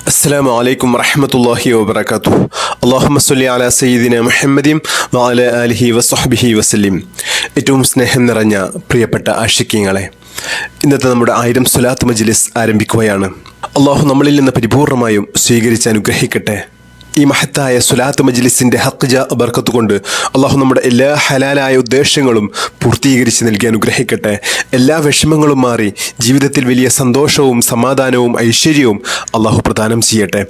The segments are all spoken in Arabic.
അസ്സലാമു അലൈക്കും വറഹ്മത്തുള്ളാഹി വബറകാതുഹു. അല്ലാഹുമ്മ സ്വല്ലി അലാ സയ്യിദിന മുഹമ്മദിൻ വഅലാ ആലിഹി വസ്വഹ്ബിഹി വസല്ലിം. ഏറ്റവും സ്നേഹം നിറഞ്ഞ പ്രിയപ്പെട്ട ആശിക്കീങ്ങളെ, ഇന്നത്തെ നമ്മുടെ 1000 സ്വലാത്ത് മജ്ലിസ് ആരംഭിക്കുകയാണ്. അല്ലാഹു നമ്മളിൽ നിന്ന് പരിപൂർണമായും സ്വീകരിച്ച് അനുഗ്രഹിക്കട്ടെ. ഈ മഹത്തായ സ്വലാത്ത് മജ്ലിസിൻ്റെ ഹഖ്ജ ബർക്കത്ത് കൊണ്ട് അള്ളാഹു നമ്മുടെ എല്ലാ ഹലാലായ ഉദ്ദേശങ്ങളും പൂർത്തീകരിച്ച് നൽകി അനുഗ്രഹിക്കട്ടെ. എല്ലാ വിഷമങ്ങളും മാറി ജീവിതത്തിൽ വലിയ സന്തോഷവും സമാധാനവും ഐശ്വര്യവും അള്ളാഹു പ്രദാനം ചെയ്യട്ടെ.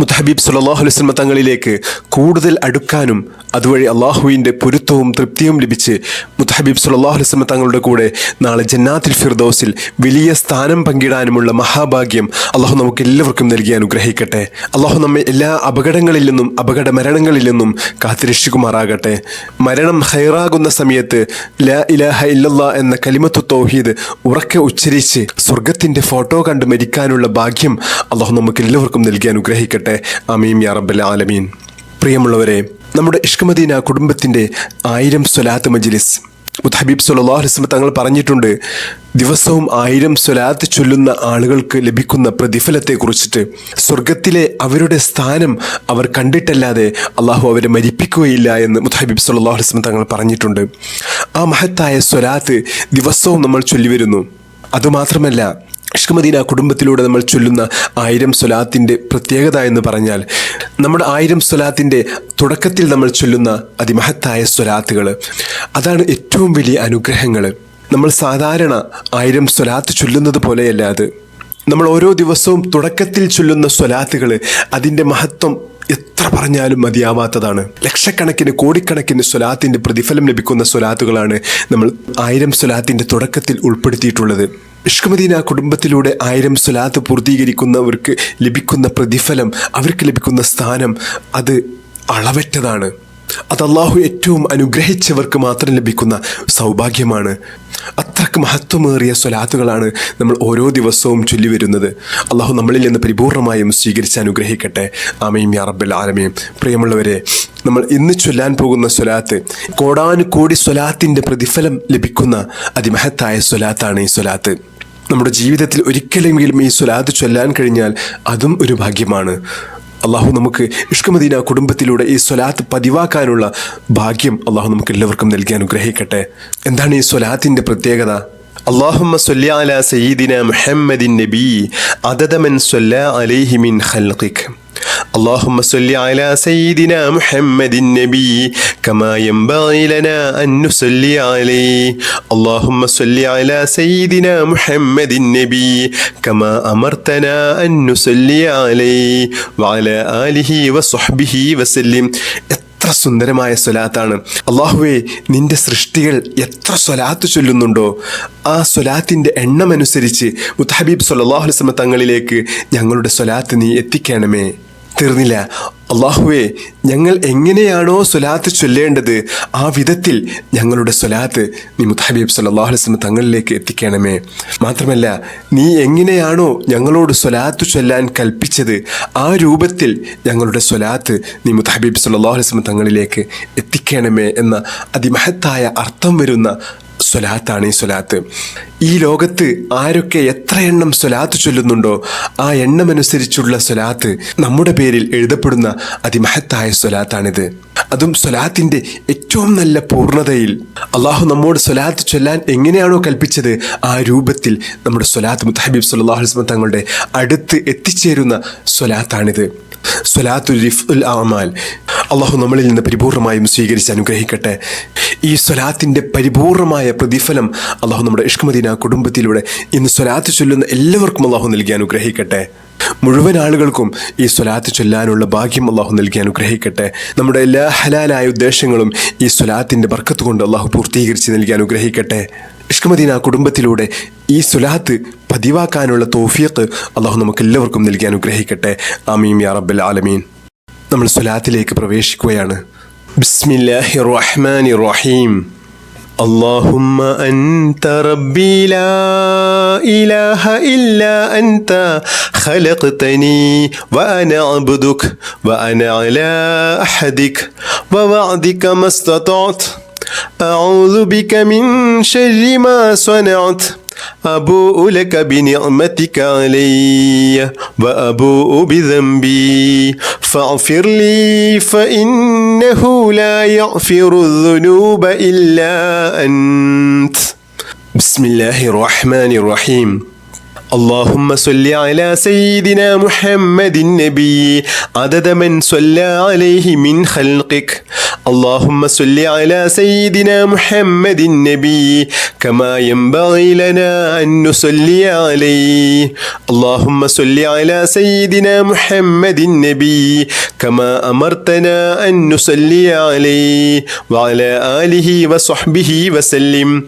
മുത്തഹബീബ് സല്ലല്ലാഹു അലൈഹി വസല്ലം തങ്ങളിലേക്ക് കൂടുതൽ അടുക്കാനും അതുവഴി അള്ളാഹുവിൻ്റെ പൊരുത്തവും തൃപ്തിയും ലഭിച്ച് മുത്തഹബീബ് സല്ലല്ലാഹു അലൈഹി വസല്ലം തങ്ങളുടെ കൂടെ നാളെ ജന്നാത്തുൽ ഫിർദൗസിൽ വലിയ സ്ഥാനം പങ്കിടാനുമുള്ള മഹാഭാഗ്യം അള്ളാഹു നമുക്ക് എല്ലാവർക്കും നൽകി അനുഗ്രഹിക്കട്ടെ. അള്ളാഹു നമ്മെ എല്ലാ അപകടങ്ങളിൽ നിന്നും അപകട മരണങ്ങളിൽ നിന്നും കാത്തുരക്ഷിക്കുമാറാകട്ടെ. മരണം ഹൈറാകുന്ന സമയത്ത് ലാ ഇലാഹ ഇല്ലല്ലാ എന്ന കലിമത്തു തൗഹീദ് ഉറക്കെ ഉച്ചരിച്ച് സ്വർഗത്തിൻ്റെ ഫോട്ടോ കണ്ട് മരിക്കാനുള്ള ഭാഗ്യം അള്ളാഹു നമുക്ക് എല്ലാവർക്കും നൽകി അനുഗ്രഹിക്കട്ടെ. ആമീൻ യാ റബ്ബൽ ആലമീൻ. പ്രിയമുള്ളവരെ, നമ്മുടെ ഇഷ്ക് മദീന കുടുംബത്തിൻ്റെ 1000 സ്വലാത്ത് മജ്ലിസ് മുത്തഹബീബ് സല്ലല്ലാഹു അലൈഹി വസല്ലം തങ്ങൾ പറഞ്ഞിട്ടുണ്ട്. ദിവസവും 1000 സ്വലാത്ത് ചൊല്ലുന്ന ആളുകൾക്ക് ലഭിക്കുന്ന പ്രതിഫലത്തെക്കുറിച്ചിട്ട്, സ്വർഗത്തിലെ അവരുടെ സ്ഥാനം അവർ കണ്ടിട്ടല്ലാതെ അള്ളാഹു അവരെ മരിപ്പിക്കുകയില്ല എന്ന് മുത്തഹബീബ് സല്ലല്ലാഹു അലൈഹി വസല്ലം തങ്ങൾ പറഞ്ഞിട്ടുണ്ട്. ആ മഹത്തായ സ്വലാത്ത് ദിവസവും നമ്മൾ ചൊല്ലിവരുന്നു. അതുമാത്രമല്ല, ഇഷ്ക് മദീന കുടുംബത്തിലൂടെ നമ്മൾ ചൊല്ലുന്ന 1000 സ്വലാത്തിൻ്റെ പ്രത്യേകത എന്ന് പറഞ്ഞാൽ, നമ്മുടെ 1000 സ്വലാത്തിൻ്റെ തുടക്കത്തിൽ നമ്മൾ ചൊല്ലുന്ന അതിമഹത്തായ സ്വലാത്തുകൾ, അതാണ് ഏറ്റവും വലിയ അനുഗ്രഹങ്ങൾ. നമ്മൾ സാധാരണ 1000 സ്വലാത്ത് ചൊല്ലുന്നത് പോലെയല്ല അത്. നമ്മൾ ഓരോ ദിവസവും തുടക്കത്തിൽ ചൊല്ലുന്ന സ്വലാത്തുകൾ, അതിൻ്റെ മഹത്വം എത്ര പറഞ്ഞാലും മതിയാവാത്തതാണ്. ലക്ഷക്കണക്കിന് കോടിക്കണക്കിന് സ്വലാത്തിൻ്റെ പ്രതിഫലം ലഭിക്കുന്ന സ്വലാത്തുകളാണ് നമ്മൾ 1000 സ്വലാത്തിൻ്റെ തുടക്കത്തിൽ ഉൾപ്പെടുത്തിയിട്ടുള്ളത്. ഇഷ്ക് മദീന കുടുംബത്തിലൂടെ 1000 സ്വലാത്ത് പൂർത്തീകരിക്കുന്നവർക്ക് ലഭിക്കുന്ന പ്രതിഫലം, അവർക്ക് ലഭിക്കുന്ന സ്ഥാനം, അത് അളവറ്റതാണ്. അത് അള്ളാഹു ഏറ്റവും അനുഗ്രഹിച്ചവർക്ക് മാത്രം ലഭിക്കുന്ന സൗഭാഗ്യമാണ്. അത്രക്ക് മഹത്വമേറിയ സ്വലാത്തുകളാണ് നമ്മൾ ഓരോ ദിവസവും ചൊല്ലി വരുന്നത്. അള്ളാഹു നമ്മളിൽ നിന്ന് പരിപൂർണമായും സ്വീകരിച്ച് അനുഗ്രഹിക്കട്ടെ. ആമീൻ യാ റബ്ബൽ ആലമീൻ. പ്രിയമുള്ളവരെ, നമ്മൾ ഇന്ന് ചൊല്ലാൻ പോകുന്ന സ്വലാത്ത് കോടാനുകോടി സ്വലാത്തിൻ്റെ പ്രതിഫലം ലഭിക്കുന്ന അതിമഹത്തായ സ്വലാത്താണ് ഈ സ്വലാത്ത്. നമ്മുടെ ജീവിതത്തിൽ ഒരിക്കലെങ്കിലും ഈ സ്വലാത്ത് ചൊല്ലാൻ കഴിഞ്ഞാൽ അതും ഒരു ഭാഗ്യമാണ്. അള്ളാഹു നമുക്ക് ഇഷ്ക് മദീന കുടുംബത്തിലൂടെ ഈ സ്വലാത്ത് പതിവാക്കാനുള്ള ഭാഗ്യം അള്ളാഹു നമുക്ക് എല്ലാവർക്കും നൽകി അനുഗ്രഹിക്കട്ടെ. എന്താണ് ഈ സ്വലാത്തിൻ്റെ പ്രത്യേകത? അല്ലാഹുമ്മ സ്വല്ലി അലാ സയ്യിദിന മുഹമ്മദിൻ നബി അദദ മൻ സ്വല്ലാ അലൈഹി മിൻ ഖൽഖിക്. اللهم صل على سيدنا محمد النبي كما ينبغي لنا أن نصلي عليه. اللهم صل على سيدنا محمد النبي كما أمرتنا أن نصلي عليه وعلى آله وصحبه وسلم. എത്ര സുന്ദരമായ സ്വലാത്താണ്. അള്ളാഹുവേ, നിന്റെ സൃഷ്ടികൾ എത്ര സ്വലാത്ത് ചൊല്ലുന്നുണ്ടോ ആ സ്വലാത്തിൻ്റെ എണ്ണമനുസരിച്ച് മുത്തഹബീബ് സല്ലല്ലാഹു അലൈഹി വസല്ലം തങ്ങളിലേക്ക് ഞങ്ങളുടെ സ്വലാത്ത് നീ എത്തിക്കണമേ. തീർന്നില്ല, അള്ളാഹുവേ, ഞങ്ങൾ എങ്ങനെയാണോ സ്വലാത്ത് ചൊല്ലേണ്ടത് ആ വിധത്തിൽ ഞങ്ങളുടെ സ്വലാത്ത് നീ മുത്തഹബീബ് സല്ലല്ലാഹു അലൈഹി വസല്ലം തങ്ങളിലേക്ക് എത്തിക്കണമേ. മാത്രമല്ല, നീ എങ്ങനെയാണോ ഞങ്ങളോട് സ്വലാത്ത് ചൊല്ലാൻ കൽപ്പിച്ചത് ആ രൂപത്തിൽ ഞങ്ങളുടെ സ്വലാത്ത് നീ മുത്തഹബീബ് സല്ലല്ലാഹു അലൈഹി വസല്ലം തങ്ങളിലേക്ക് എത്തിക്കണമേ എന്ന അതിമഹത്തായ അർത്ഥം വരുന്ന സ്വലാത്താണ് ഈ സ്വലാത്ത്. ഈ ലോകത്ത് ആരൊക്കെ എത്ര എണ്ണം സ്വലാത്ത് ചൊല്ലുന്നുണ്ടോ ആ എണ്ണമനുസരിച്ചുള്ള സ്വലാത്ത് നമ്മുടെ പേരിൽ എഴുതപ്പെടുന്ന അതിമഹത്തായ സ്വലാത്താണിത്. അതും സ്വലാത്തിൻ്റെ ഏറ്റവും നല്ല പൂർണ്ണതയിൽ അള്ളാഹു നമ്മോട് സ്വലാത്ത് ചൊല്ലാൻ എങ്ങനെയാണോ കൽപ്പിച്ചത് ആ രൂപത്തിൽ നമ്മുടെ സ്വലാത്ത് മുത്തഹബീബ് സല്ലല്ലാഹു അലൈഹി വസല്ലം തങ്ങളുടെ അടുത്ത് എത്തിച്ചേരുന്ന സ്വലാത്താണിത്. സ്വലാത്തുൽ റിഫ്ഉൽ അഅമാൽ. അള്ളാഹു നമ്മളിൽ നിന്ന് പരിപൂർണമായും സ്വീകരിച്ച് അനുഗ്രഹിക്കട്ടെ. ഈ സ്വലാത്തിൻ്റെ പരിപൂർണമായ പ്രതിഫലം അള്ളാഹു നമ്മുടെ ഇഷ്ക് മദീന കുടുംബത്തിലൂടെ ഇന്ന് സ്വലാത്ത് ചൊല്ലുന്ന എല്ലാവർക്കും അള്ളാഹു നൽകി അനുഗ്രഹിക്കട്ടെ. മുഴുവൻ ആളുകൾക്കും ഈ സ്വലാത്ത് ചൊല്ലാനുള്ള ഭാഗ്യം അള്ളാഹു നൽകി അനുഗ്രഹിക്കട്ടെ. നമ്മുടെ എല്ലാ ഹലാലായ ഉദ്ദേശങ്ങളും ഈ സ്വലാത്തിൻ്റെ ബർക്കത്ത് കൊണ്ട് അള്ളാഹു പൂർത്തീകരിച്ച് നൽകി അനുഗ്രഹിക്കട്ടെ. ഇഷ്ക് മദീന കുടുംബത്തിലൂടെ ഈ സ്വലാത്ത് പതിവാക്കാനുള്ള തൗഫീഖ് അള്ളാഹു നമുക്ക് എല്ലാവർക്കും നൽകി അനുഗ്രഹിക്കട്ടെ. ആമീൻ യാ റബ്ബൽ ആലമീൻ. നമ്മൾ സ്വലാത്തിലേക്ക് പ്രവേശിക്കുകയാണ്. ബിസ്മില്ലാഹിർ റഹ്മാനിർ റഹീം. اللهم أنت ربي لا إله إلا أنت خلقتني وأنا عبدك وأنا على عهدك ووعدك ما استطعت أعوذ بك من شر ما صنعت أبوء لك بنعمتك علي وأبوء بذنبي فاغفر لي فإنه لا يغفر الذنوب إلا أنت. بسم الله الرحمن الرحيم. اللهم صل على سيدنا محمد النبي عدد من صلى عليه من خلقك. اللهم صل على سيدنا محمد النبي كما ينبغي لنا أن نصلي عليه. اللهم صل على سيدنا محمد النبي كما أمرتنا أن نصلي عليه وعلى آله وصحبه وسلم.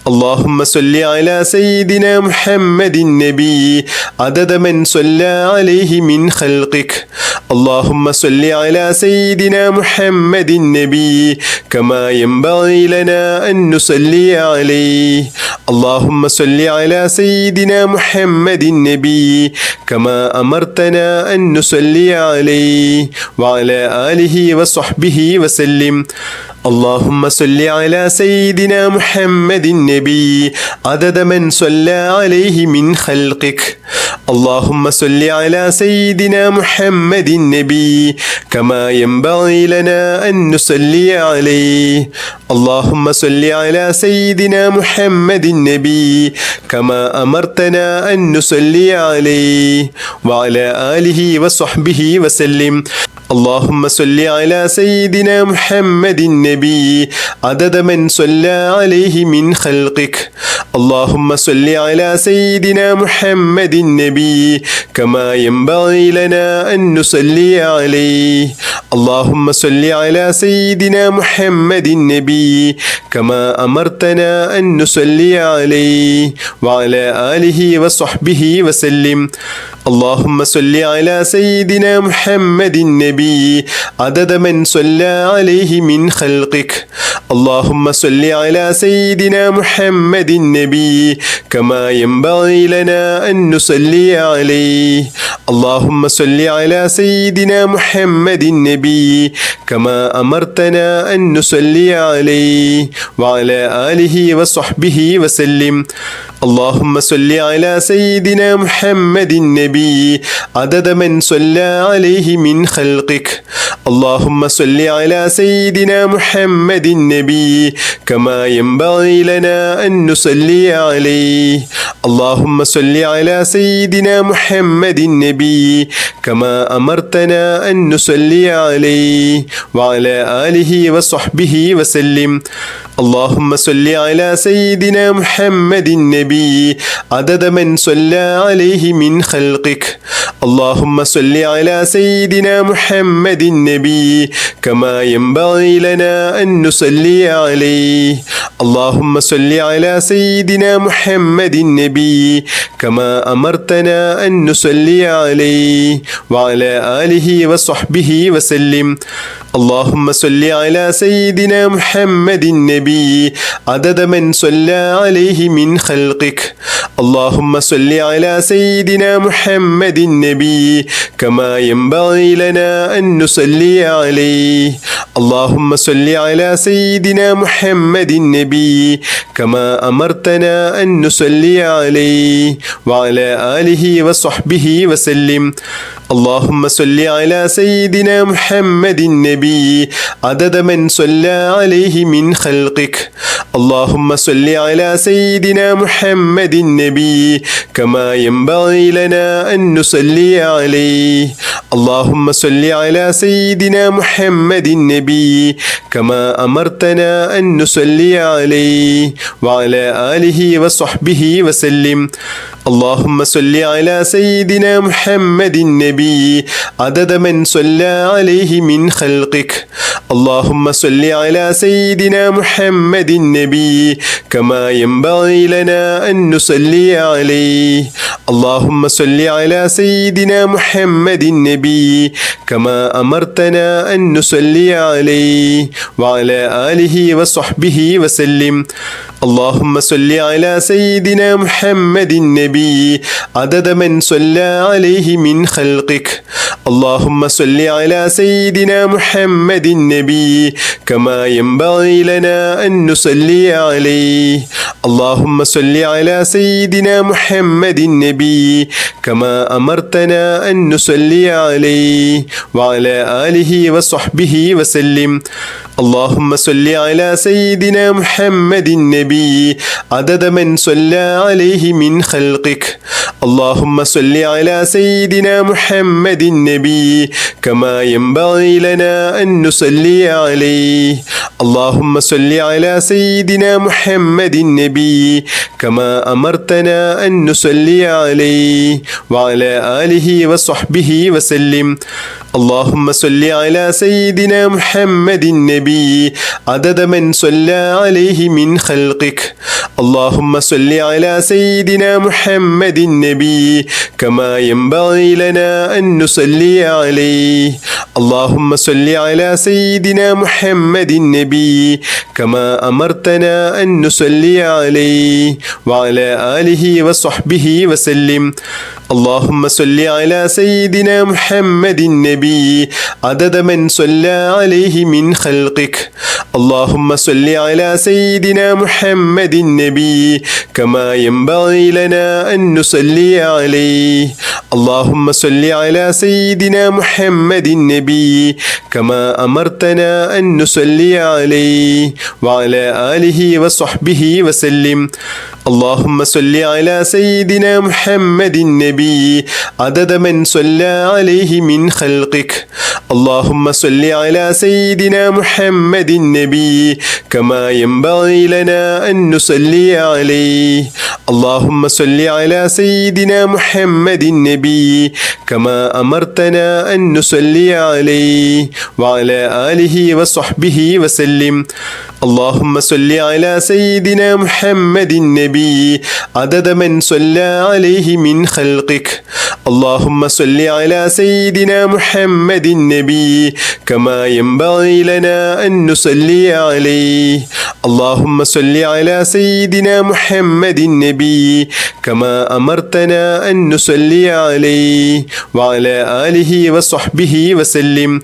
اللهم صل على سيدنا محمد النبي عدد من صلى عليه من خلقك. اللهم صل على سيدنا محمد النبي كما ينبغي لنا أن نصلي عليه. اللهم صل على سيدنا محمد النبي كما أمرتنا أن نصلي عليه وعلى آله وصحبه وسلم. اللهم صل على سيدنا محمد النبي عدد من صلى عليه من خلقك. اللهم صل على سيدنا محمد النبي كما ينبغي لنا أن نصلي عليه. اللهم صل على سيدنا محمد النبي كما أمرتنا أن نصلي عليه وعلى آله وصحبه وسلم. اللهم صل على سيدنا محمد النبي عدد من صلى عليه من خلقك. اللهم صل على سيدنا محمد النبي كما ينبغي لنا أن نصلي عليه. اللهم صل على سيدنا محمد النبي كما أمرتنا أن نصلي عليه وعلى آله وصحبه وسلم. اللهم صل على سيدنا محمد النبي عدد من صلى عليه من خلقك. اللهم صل على سيدنا محمد النبي كما ينبغي لنا أن نصلي عليه. اللهم صل على سيدنا محمد النبي كما أمرتنا أن نصلي عليه وعلى آله وصحبه وسلم. اللهم صل على سيدنا محمد النبي عدد من صلى عليه من خلقك. اللهم صل على سيدنا محمد النبي كما ينبغي لنا أن نصلي عليه. اللهم صل على سيدنا محمد النبي كما أمرتنا أن نصلي عليه وعلى آله وصحبه وسلم. اللهم صل على سيدنا محمد النبي عدد من صلى عليه من خلقك. اللهم صل على سيدنا محمد النبي كما ينبغي لنا أن نصلي عليه. اللهم صل على سيدنا محمد النبي كما أمرتنا أن نصلي عليه وعلى آله وصحبه وسلم. اللهم صل على سيدنا محمد النبي عدد من صلى عليه من خلقك. اللهم صل على سيدنا محمد النبي كما ينبغي لنا أن نصلي عليه. اللهم صل على سيدنا محمد النبي كما أمرتنا أن نصلي عليه وعلى آله وصحبه وسلم. اللهم صل على سيدنا محمد النبي عدد من صلى عليه من خلقك. اللهم صل على سيدنا محمد النبي كما ينبغي لنا أن نصلي عليه. اللهم صل على سيدنا محمد النبي كما أمرتنا أن نصلي عليه وعلى آله وصحبه وسلم. اللهم صل على سيدنا محمد النبي عدد من صلى عليه من خلقك. اللهم صل على سيدنا محمد النبي كما ينبغي لنا أن نصلي عليه. اللهم صل على سيدنا محمد النبي كما أمرتنا أن نصلي عليه وعلى آله وصحبه وسلم. اللهم صل على سيدنا محمد النبي عدد من صلى عليه من خلقك اللهم صل على سيدنا محمد النبي كما ينبغي لنا أن نصلي عليه اللهم صل على سيدنا محمد النبي كما أمرتنا أن نصلي عليه وعلى آله وصحبه وسلم اللهم صل على سيدنا محمد النبي عدد من صلى عليه من خلقك اللهم صل على سيدنا محمد النبي كما ينبغي لنا أن نصلي عليه اللهم صل على سيدنا محمد النبي كما أمرتنا أن نصلي عليه وعلى آله وصحبه وسلم اللهم صل على سيدنا محمد النبي عدد من صلى عليه من خلقك اللهم صل على سيدنا محمد النبي كما ينبغي لنا أن نصلي عليه اللهم صل على سيدنا محمد النبي كما أمرتنا أن نصلي عليه وعلى آله وصحبه وسلم اللهم صل على سيدنا محمد النبي عدد من صلى عليه من خلقك اللهم صل على سيدنا محمد النبي كما ينبغي لنا أن نصلي عليه اللهم صل على سيدنا محمد النبي كما أمرتنا أن نصلي عليه وعلى آله وصحبه وسلم اللهم صل على سيدنا محمد النبي عدد من صلى عليه من خلقك اللهم صل على سيدنا محمد النبي كما ينبغي لنا أن نصلي عليه اللهم صل على سيدنا محمد النبي كما أمرتنا أن نصلي عليه وعلى آله وصحبه وسلم اللهم صل على سيدنا محمد النبي عدد من صلى عليه من خلقك اللهم صل على سيدنا محمد النبي كما ينبغي لنا أن نصلي عليه اللهم صل على سيدنا محمد النبي كما أمرتنا أن نصلي عليه وعلى آله وصحبه وسلم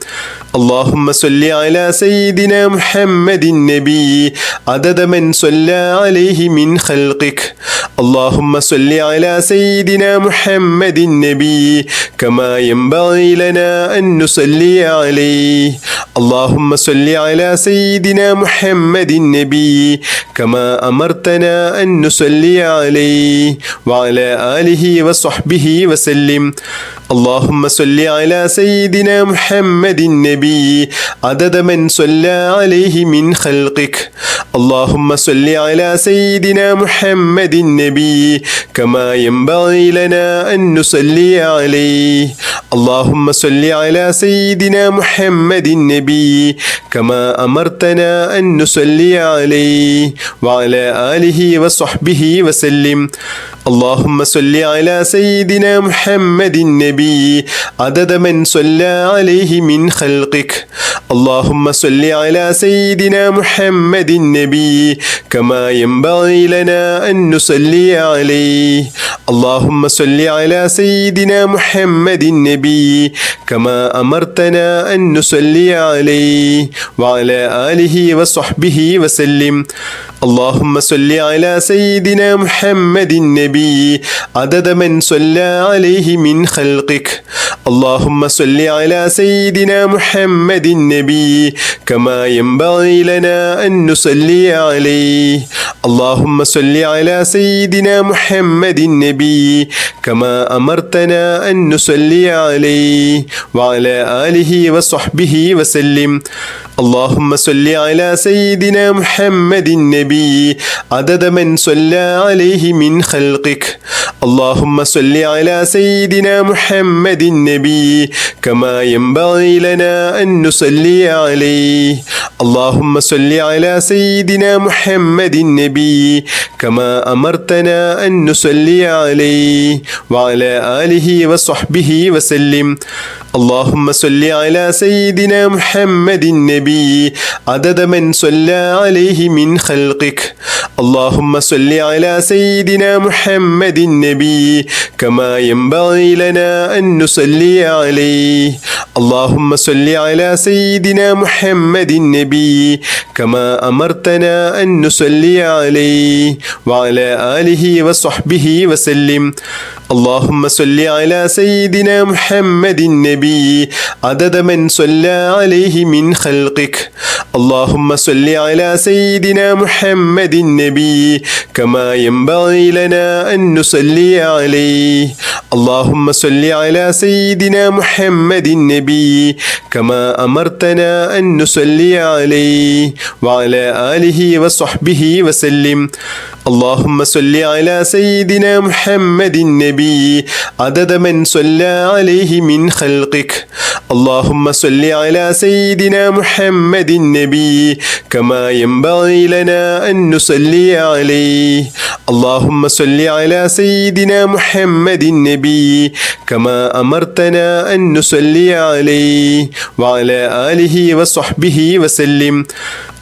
اللهم صل على سيدنا محمد النبي عدد من صلى عليه من خلقك اللهم صل على سيدنا محمد النبي كما ينبغي لنا أن نصلي عليه اللهم صل على سيدنا محمد النبي كما أمرتنا أن نصلي عليه وعلى آله وصحبه وسلم اللهم صل على سيدنا محمد النبي عدد من صلى عليه من خلقك اللهم صل على سيدنا محمد النبي كما ينبغي لنا أن نصلي عليه اللهم صل على سيدنا محمد النبي كما أمرتنا أن نصلي عليه وعلى آله وصحبه وسلم اللهم صل على سيدنا محمد النبي عدد من صلى عليه من خلقك اللهم صل على سيدنا محمد النبي كما ينبغي لنا أن نصلي عليه اللهم صل على سيدنا محمد النبي كما أمرتنا أن نصلي عليه وعلى آله وصحبه وسلم اللهم صل على سيدنا محمد النبي عدد من صلى عليه من خلقك اللهم صل على سيدنا محمد النبي كما ينبغي لنا أن نصلي عليه اللهم صل على سيدنا محمد النبي كما أمرتنا أن نصلي عليه وعلى آله وصحبه وسلم اللهم صل على سيدنا محمد النبي عدد من صلى عليه من خلقك اللهم صل على سيدنا محمد النبي كما ينبغي لنا أن نصلي عليه اللهم صل على سيدنا محمد النبي كما أمرتنا أن نصلي عليه وعلى آله وصحبه وسلم اللهم صل على سيدنا محمد النبي عدد من صلى عليه من خلقك. اللهم صل على سيدنا محمد النبي كما ينبغي لنا أن نصلي عليه. اللهم صل على سيدنا محمد النبي كما أمرتنا أن نصلي عليه وعلى آله وصحبه وسلم. اللهم صل على سيدنا محمد النبي عدد من صلى عليه من خلقك. اللهم صل على سيدنا محمد النبي كما ينبغي لنا أن نصلي عليه. اللهم صل على سيدنا محمد النبي كما أمرتنا أن نصلي عليه وعلى آله وصحبه وسلم. اللهم صل على سيدنا محمد النبي عدد من صلى عليه من خلقك. اللهم صل على سيدنا محمد النبي كما ينبغي لنا أن نصلي عليه. اللهم صل على سيدنا محمد النبي كما أمرتنا أن نصلي عليه وعلى آله وصحبه وسلم.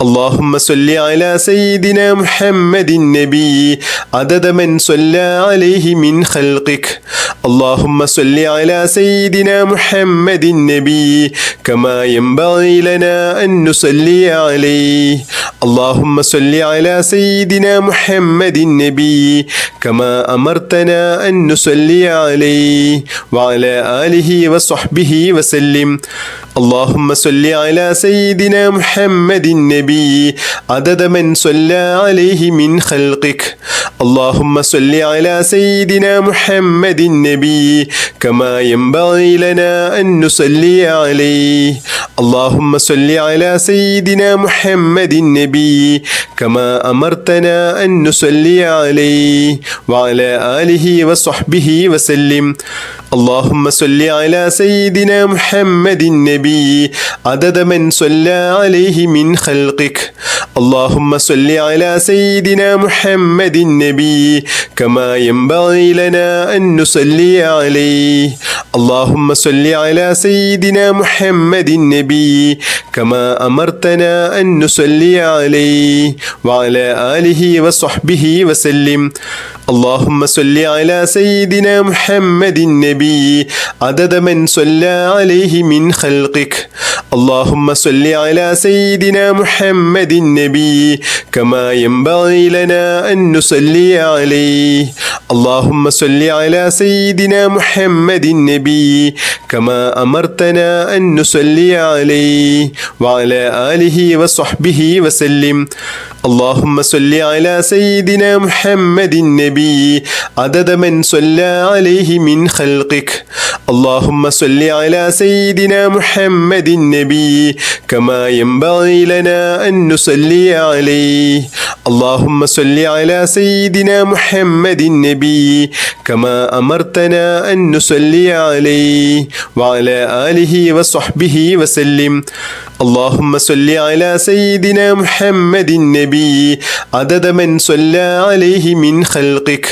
اللهم صل على سيدنا محمد النبي عدد من صلى عليه من خلقك. اللهم صل على سيدنا محمد النبي كما ينبغي لنا أن نصلي عليه. اللهم صل على سيدنا محمد النبي كما أمرتنا أن نصلي عليه وعلى آله وصحبه وسلم. اللهم صل على سيدنا محمد النبي عدد من صلى عليه من خلقك. اللهم صل على سيدنا محمد النبي كما ينبغي لنا أن نصلي عليه. اللهم صل على سيدنا محمد النبي كما أمرتنا أن نصلي عليه وعلى آله وصحبه وسلم. اللهم صل على سيدنا محمد النبي عدد من صلى عليه من خلقك. اللهم صل على سيدنا محمد النبي كما ينبغي لنا أن نصلي عليه. اللهم صل على سيدنا محمد النبي كما أمرتنا أن نصلي عليه وعلى آله وصحبه وسلم. اللهم صل على سيدنا محمد النبي عدد من صلى عليه من خلقك. اللهم صل على سيدنا محمد النبي كما ينبغي لنا أن نصلي عليه. اللهم صل على سيدنا محمد النبي كما أمرتنا أن نصلي عليه وعلى آله وصحبه وسلم. اللهم صل على سيدنا محمد النبي عدد من صلى عليه من خلقك. اللهم صل على سيدنا محمد النبي كما ينبغي لنا أن نصلي عليه. اللهم صل على سيدنا محمد النبي كما أمرتنا أن نصلي عليه وعلى آله وصحبه وسلم. اللهم صل على سيدنا محمد النبي عدد من صلى عليه من خلقك.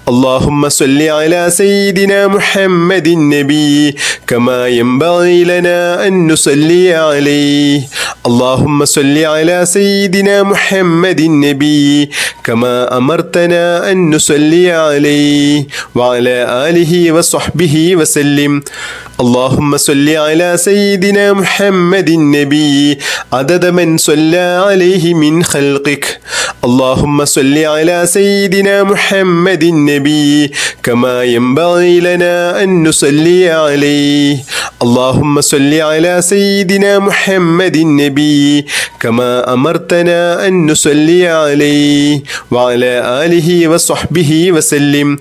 اللهم صل على سيدنا محمد النبي كما ينبغي لنا أن نصلي عليه. اللهم صل على سيدنا محمد النبي كما أمرتنا أن نصلي عليه وعلى آله وصحبه وسلم. اللهم صل على سيدنا محمد النبي عدد من صلى عليه من خلقك. اللهم صل على سيدنا محمد النبي كما ينبغي لنا أن نصلي عليه. اللهم صل على سيدنا محمد النبي كما أمرتنا أن نصلي عليه وعلى آله وصحبه وسلم.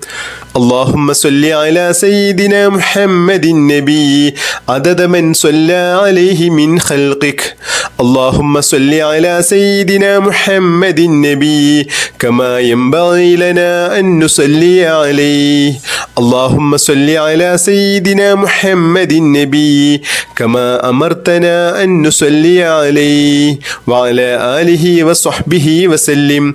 اللهم صل على سيدنا محمد النبي عدد من صلى عليه من خلقك. اللهم صل على سيدنا محمد النبي كما ينبغي لنا أن نصلي عليه. اللهم صل على سيدنا محمد النبي كما أمرتنا أن نصلي عليه وعلى آله وصحبه وسلم.